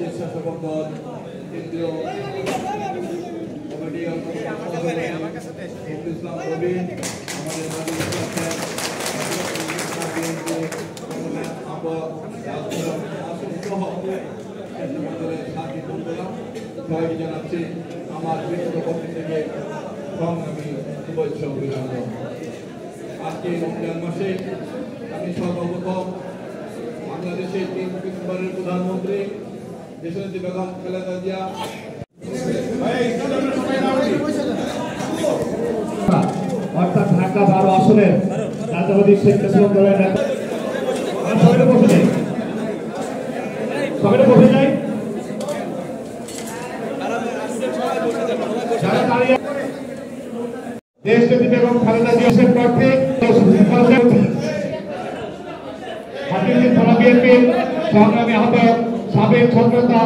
স্বেচ্ছাসেবক দল কেন্দ্রীয় কমিটি ইসলাম প্রবীণ আমাদের সাথী বন্ধুরা সবাইকে জানাচ্ছি আমার ব্যক্তিগত পক্ষ থেকে সংগ্রামী শুভেচ্ছা অভিনন্দন। আজকে রমজান মাসে আমি সর্বপ্রথম বাংলাদেশের 3 ডিসেম্বরের প্রধানমন্ত্রী দেশনেত্রী বেগম খালেদা জিয়া অর্থাৎ ঢাকা 12 আসনের জাতীয়বাদী স্বেচ্ছাসেবক দলের নেতা সবাই বসে যাই দেশনেত্রী বেগম খালেদা জিয়ার প্রার্থী সংগ্রামী আহ্বায়ক সাবেক ছত্রতা